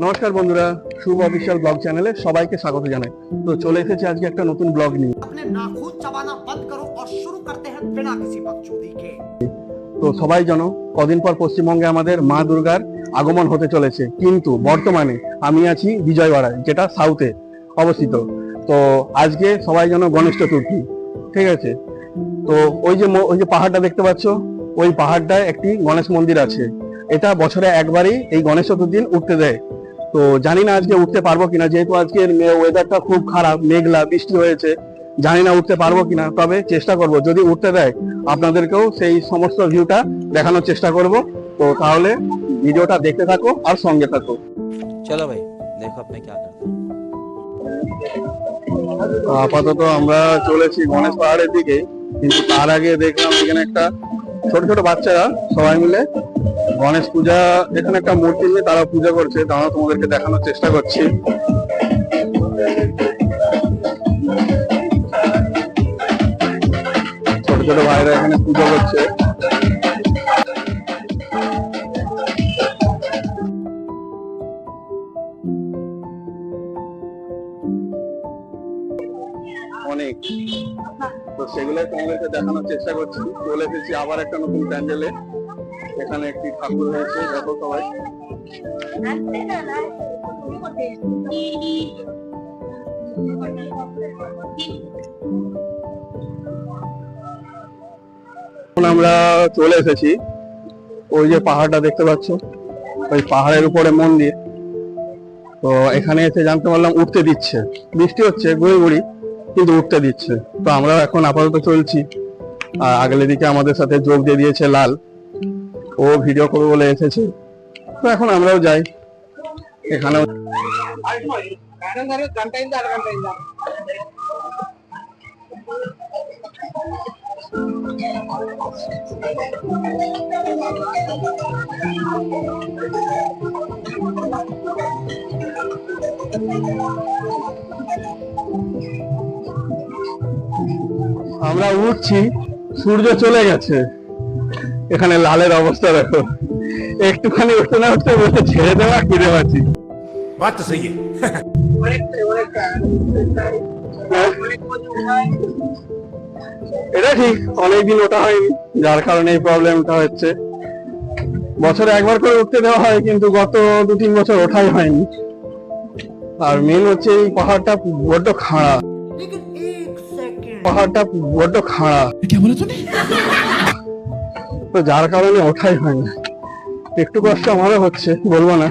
নমস্কার বন্ধুরা, শুভ official blog চ্যানেলে সবাইকে স্বাগত জানাই। তো চলে এসেছে আজকে একটা নতুন ব্লগ নিয়ে। अपने नाखून चबाना बंद करो और शुरू करते हैं बिना किसी बकचोदी के। তো সবাই জানো কদিন পর পশ্চিমবঙ্গে আমাদের মা দুর্গার আগমন হতে চলেছে, কিন্তু বর্তমানে আমি আছি বিজয়ওয়াড়ায়, যেটা সাউথে অবস্থিত। তো আজকে সবাই জানো গণেশ চতুর্থী, ঠিক আছে? তো ওই যে পাহাড়টা দেখতে পাচ্ছ, ওই পাহাড়টায় একটি গণেশ মন্দির আছে। এটা বছরে একবারই এই গণেশ চতুর্থী উঠতে দেয়। তো জানি না আজকে উঠতে পারবো কিনা, যেহেতু আজকের ওয়েদারটা খুব খারাপ, মেঘলা, বৃষ্টি হয়েছে। জানি না উঠতে পারবো কিনা, তবে চেষ্টা করব, যদি উঠতে দেয় আপনাদেরকেও সেই সমস্ত ভিউটা দেখানোর চেষ্টা করব। তো তাহলে ভিডিওটা দেখতে থাকো আর সঙ্গে থাকো। चलो भाई देखो अब मैं क्या करता हूँ। তো আপাতত আমরা চলেছি গণেশ পাহাড়ের দিকে, কিন্তু তার আগে দেখলাম এখানে একটা ছোট ছোট বাচ্চারা সবাই মিলে গণেশ পূজা, এখানে একটা মূর্তি নিয়ে তারা পূজা করছে। তারা তোমাদেরকে দেখানোর চেষ্টা করছি। ছোট ছোট ভাইরা এখানে পূজা করছে। অনেক, তো সেগুলো তোমাদেরকে দেখানোর চেষ্টা করছি। চলে এসেছি আবার একটা নতুন প্যান্ডেলে। এখানে একটি ঠাকুর হয়েছে, দেখো সবাই। এখন আমরা চলে এসেছি ওই যে পাহাড়টা দেখতে পাচ্ছ, ওই পাহাড়ের উপরে মন্দির। তো এখানে এসে জানতে পারলাম উঠতে দিচ্ছে, বৃষ্টি হচ্ছে গুঁড়ি গুঁড়ি, কিন্তু উঠতে দিচ্ছে। তো আমরা এখন আপাতত চলছি। আর আগের দিকে আমাদের সাথে যোগ দিয়ে দিয়েছে লাল, ও ভিডিও করবে বলে এসেছে। তো এখন আমরাও যাই। এখানেও আমরা উঠছি, সূর্য চলে গেছে। এখানে লালের অবস্থা দেখো, একটুখানি উঠতে না উঠতে বলতে ছেড়ে দেওয়া কি দেওয়াছি। बात तो सही है। এটা ঠিক, অনেকদিন ওঠা হয়নি, যার কারণে এই প্রবলেমটা হচ্ছে। বছরে একবার করে উঠতে দেওয়া হয়, কিন্তু গত 2-3 বছর ওঠাই হয়নি। আর মেন হচ্ছে এই পাহাড়টা বড্ড খাড়া, लेकिन एक सेकंड পাহাড়টা বড্ড খাড়া, তো যার কারণে ওঠাই হয় না। একটু কষ্ট আমারও হচ্ছে, বলবো না।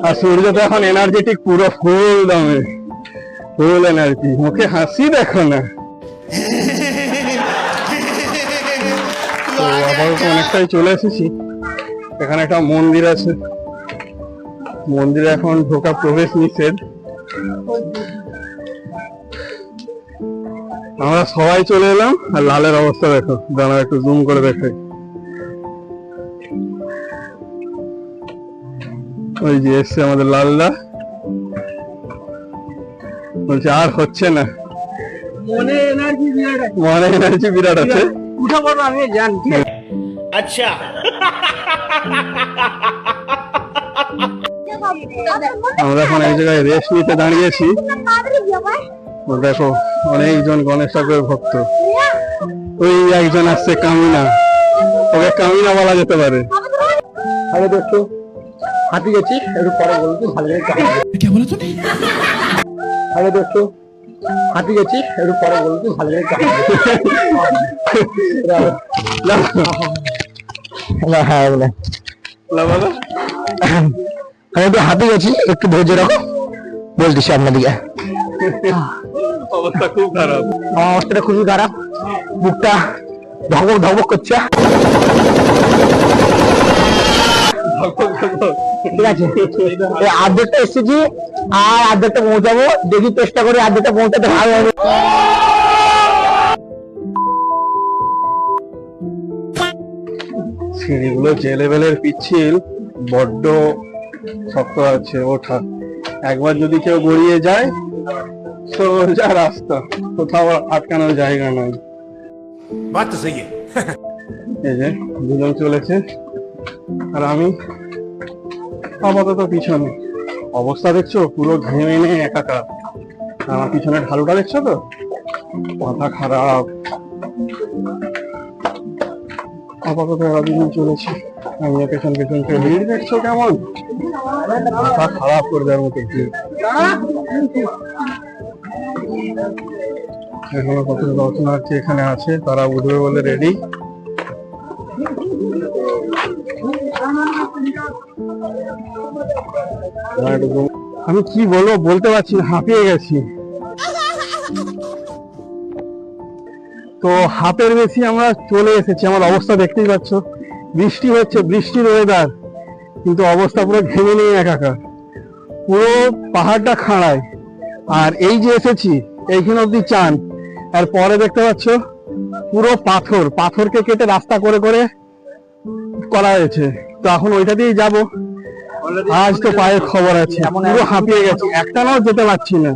আর সূর্য তো এখন এনার্জেটিক, পুরো ফুল দমে, ফুল এনার্জি, মুখে হাসি দেখো না। তো আপাতত অনেকটাই চলে এসেছি। এখানে একটা মন্দির আছে, মন্দিরে এখন ঢোকা প্রবেশ নিষেধ। আমরা সবাই চলে এলাম। আর লালের অবস্থা দেখো, দাঁড়াও একটু জুম করে দেখে। ওই যে এসছে আমাদের লালদা, বলছে আর হচ্ছে না, মনে এনার্জি বিরাট আছে। উঠা পড়বো আমি জানি। अच्छा আমরা এখন এক জায়গায় রেস্ট নিতে দাঁড়িয়েছি। ও দেখো অনেকজন গণেশ ঠাকুরের ভক্ত। ওই একজন আসছে কামিনা, ওকে কামিনা বলা যেতে পারে। আরে দেখো হাতি গেছি, একটু পরে বলছি ভালো করে। আরে দেখো হাতি গেছি, একটু পরে বলছি ভালো করে। হ্যাঁ বলে আমি তো হাতে গেছি, একটু ধৈর্য রাখো, বলতেছি আপনাদিকে। অবস্থা খুব খারাপ, আমার অবস্থাটা খুবই খারাপ, বুকটা ধকবক ধকবক করছে। ঠিক আছে, আর্ধেকটা এসেছি আর আর্ধেকটা পৌঁছাবো, দেখি চেষ্টা করে আর্ধেকটা পৌঁছাতে ভালো হবে। সিঁড়িগুলো যে লেভেলের পিচ্ছিল, বড্ড শক্ত আছে ওঠা। একবার যদি কেউ গড়িয়ে যায়, সোজা রাস্তা, কোথাও আটকানোর জায়গা নাই। बात तो सही है। এই যে দুজন চলেছে আর আমি আপাতত পিছনে। অবস্থা দেখছো, পুরো ঘেমে নিয়ে একাকার। আমার পিছনে ঢালুটা দেখছো তো, মাথা খারাপ। আপাতত এতদিন চলেছে, আমি পেছন পেছন ভিড় দেখছো কেমন, মাথা খারাপ করে দেওয়ার মতো ভিড়। এখনো কত দর্শনার্থী এখানে আছে, তারা উঠবে বলে রেডি। আমি কি বলবো বলতে পারছি না, হাঁপিয়ে গেছি। তো হাফের বেশি আমরা চলে এসেছি, আমার অবস্থা দেখতেই পাচ্ছ। বৃষ্টি হচ্ছে, বৃষ্টির ওয়েদার, কিন্তু অবস্থা পুরো ঘেমে নিয়ে একাকার। পুরো পাহাড়টা খাড়ায়, আর এই যে এসেছি এইখানে অব্দি চান, আর পরে দেখতে পাচ্ছ পুরো পাথর, পাথরকে কেটে রাস্তা করে করে করা হয়েছে। তো এখন ওইটা দিয়েই যাবো। আজ তো পায়ের খবর আছে, পুরো হাঁপিয়ে গেছি, একটানাও যেতে পারছি না,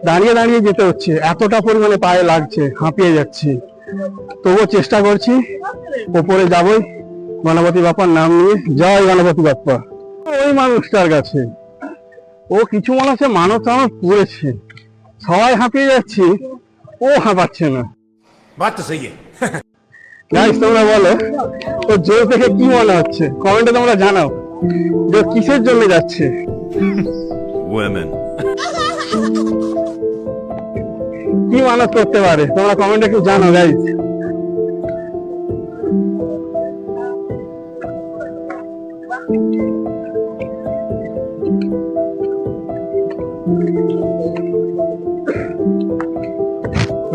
দাঁড়িয়ে দাঁড়িয়ে যেতে হচ্ছে, এতটা পরিমাণে পায়ে লাগছে, হাঁপিয়ে যাচ্ছি। তবুও চেষ্টা করছি, ওপরে যাবই গণপতি বাপ্পার নাম নিয়ে। জয় গণপতি বাপ্পা। ওই মানুষটার কাছে ও কিছু মানুষে মানব টানব করেছে, সবাই হাঁপিয়ে যাচ্ছি, ও হাঁপাচ্ছে না। बात तो सही है। গাইস তোমরা বলো, তো জোর থেকে কি মনে হচ্ছে কমেন্টে তোমরা জানাও, যে কিসের জন্য যাচ্ছে। Women. কি মানত করতে পারে তোমরা কমেন্টে একটু জানাও গাইস।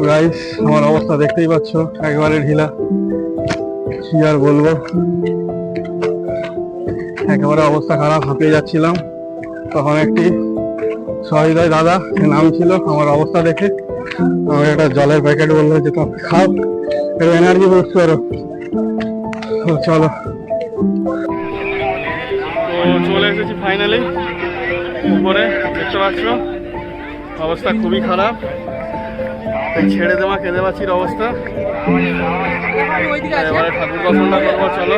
গাইস আমার অবস্থা দেখতেই পাচ্ছ, একেবারে ঢিলা, কি আর বলবো, একেবারে অবস্থা খারাপ, হাঁপিয়ে যাচ্ছিলাম। তখন একটি সহৃদয় দাদা নাম ছিল, আমার অবস্থা দেখে আমার একটা জলের প্যাকেট বললো যে তুমি খাও, একটু এনার্জি বুস্ট করো। তো চলো, তো চলে এসেছি ফাইনালি উপরে। দেখতে পাচ্ছ অবস্থা খুবই খারাপ, ছেড়ে দেওয়া কেঁদে বাছির অবস্থা। এবারে ঠাকুর দর্শনটা করবো, চলো।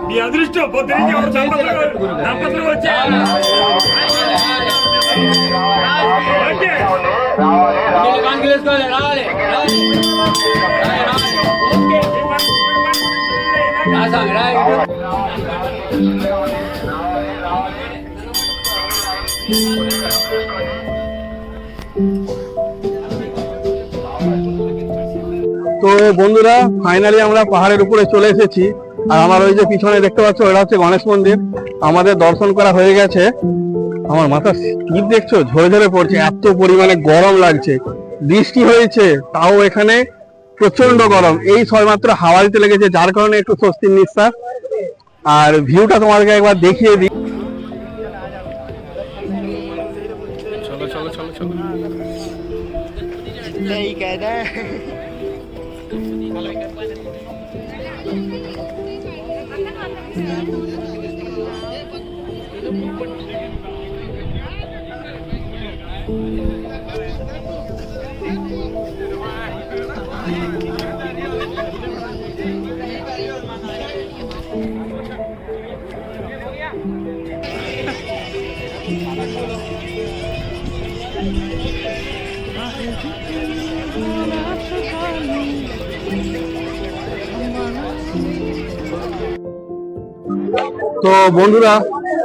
మీ అదృష్టం పొద్దున్నే ఎవరు దంపతులు వచ్చారు. তো বন্ধুরা ফাইনালি আমরা পাহাড়ের উপরে চলে এসেছি, আর আমার ওই যে পিছনে দেখতে পাচ্ছ ওটা হচ্ছে গণেশ মন্দির। আমাদের দর্শন করা হয়ে গেছে। আমার মাথা শীত দেখছো ঝরে ঝরে পড়ছে, এত পরিমাণে গরম লাগছে। বৃষ্টি হয়েছে তাও এখানে প্রচন্ড গরম, এই সবেমাত্র হাওয়া দিতে লেগেছে, যার কারণে একটু স্বস্তির নিঃশ্বাস। আর ভিউটা তোমাদেরকে একবার দেখিয়ে দিই। চলো চলো চলো চলো। তো বন্ধুরা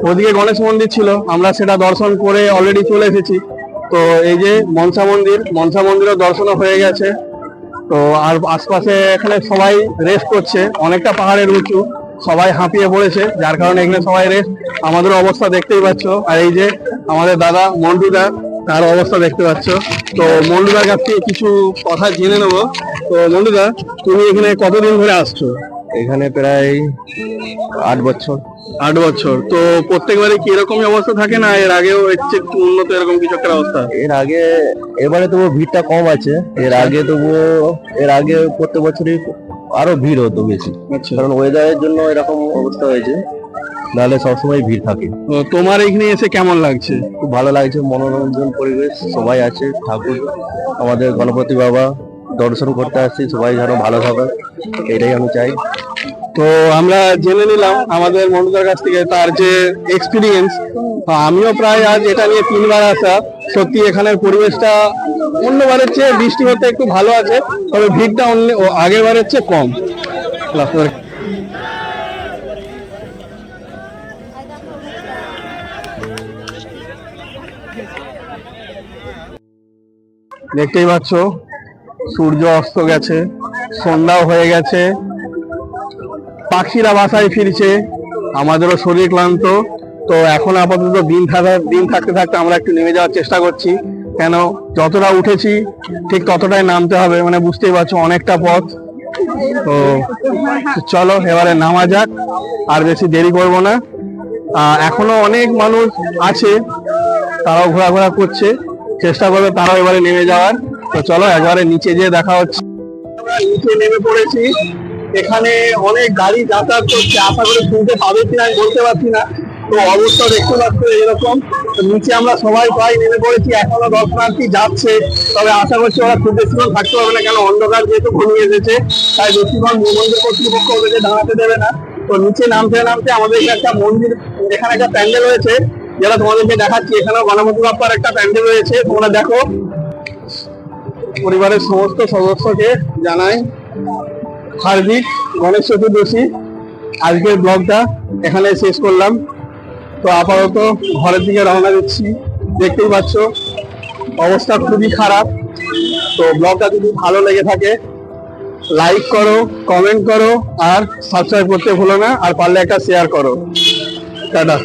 ওদিকে গণেশ মন্দির ছিল, আমরা সেটা দর্শন করে অলরেডি চলে এসেছি। তো এই যে মনসা মন্দিরও দর্শন হয়ে গেছে। তো আর আশপাশে এখানে সবাই রেস্ট করছে, অনেকটা পাহাড়ের উঁচু, সবাই হাঁপিয়ে পড়েছে, যার কারণে এখানে সবাই রেস্ট। আমাদের অবস্থা দেখতেই পাচ্ছ, আর এই যে আমাদের দাদা মন্টুদা, তার অবস্থা দেখতে পাচ্ছ। তো মন্টুদার কাছ থেকে কিছু কথা জেনে নেবো। তো মন্টুদা, তুমি এখানে কতদিন ধরে আসছো? এখানে প্রায় 8 বছর। 8 বছর। তো প্রত্যেকবারে কি এরকমই অবস্থা থাকে, না এর আগেও হচ্ছে একটু উন্নত এরকম কিছু একটা অবস্থা? এর আগে, এবারে তবু ভিড়টা কম আছে, এর আগে প্রত্যেক বছরই আরো ভিড় হতো বেশি, আচ্ছা কারণ ওয়েদারের জন্য এরকম অবস্থা হয়েছে। নাহলে সবসময় ভিড় থাকে। তো তোমার এখানে এসে কেমন লাগছে? খুব ভালো লাগছে, মনোরঞ্জন পরিবেশ, সবাই আছে, ঠাকুর আমাদের গণপতি বাবা দর্শন করতে আসছি, সবাই যেন ভালো থাকে এটাই আমি চাই। তো আমরা জেনে নিলাম আমাদের মনুদার কাছ থেকে তার যে এক্সপিরিয়েন্স। আমিও প্রায় আজ এটা নিয়ে 3বার আসা। সত্যি এখানের পরিবেশটা অন্যবারের চেয়ে বৃষ্টি হতে একটু ভালো আছে, তবে ভিড়টা অন্য আগের বারের চেয়ে কম। দেখতেই পাচ্ছ সূর্য অস্ত গেছে, সন্ধ্যাও হয়ে গেছে, পাখিরা বাসায় ফিরছে, আমাদেরও শরীর ক্লান্ত। তো এখন আপাতত দিন থাকতে থাকতে আমরা একটু নেমে যাওয়ার চেষ্টা করছি, কেন যতটা উঠেছি ঠিক ততটাই নামতে হবে, মানে বুঝতেই পারছো অনেকটা পথ। তো চলো এবারে নামা যাক, আর বেশি দেরি করব না। এখনো অনেক মানুষ আছে, তারাও ঘোরাঘোরা করছে, চেষ্টা করবে তারাও এবারে নেমে যাওয়ার। তো চলো একবারে নিচে যেয়ে দেখা হচ্ছে। আমরা নিচে নেমে পড়েছি, এখানে অনেক গাড়ি যাতায়াত করছে, আশা করি শুনতে পাবে কিনা আমি বলতে পারছি না। তো অবস্থা দেখতে পাচ্ছ এরকম। তো নিচে আমরা সবাই প্রায় নেমে পড়েছি, এখনো দর্শনার্থী যাচ্ছে, তবে আশা করছি ওরা খুব বেশিক্ষণ থাকতে পারবে না, কেন অন্ধকার যেহেতু ঘনিয়ে এসেছে, তাই বেশিক্ষণ মন্দির কর্তৃপক্ষ ওদেরকে দাঁড়াতে দেবে না। তো নিচে নামতে নামতে আমাদের এখানে একটা মন্দির, এখানে একটা প্যান্ডেল রয়েছে, যেটা তোমাদেরকে দেখাচ্ছি। এখানেও গণপতি বাপ্পার একটা প্যান্ডেল রয়েছে, তোমরা দেখো। পরিবারের সমস্ত সদস্যকে জানাই হার্দিক গণেশ চতুর্দশী। আজকের ব্লগটা এখানে শেষ করলাম। তো আপাতত ঘরের দিকে রওনা দিচ্ছি। দেখতেই পাচ্ছ অবস্থা খুবই খারাপ। তো ব্লগটা যদি ভালো লেগে থাকে লাইক করো, কমেন্ট করো, আর সাবস্ক্রাইব করতে ভুলো না, আর পারলে একটা শেয়ার করো। টাটা।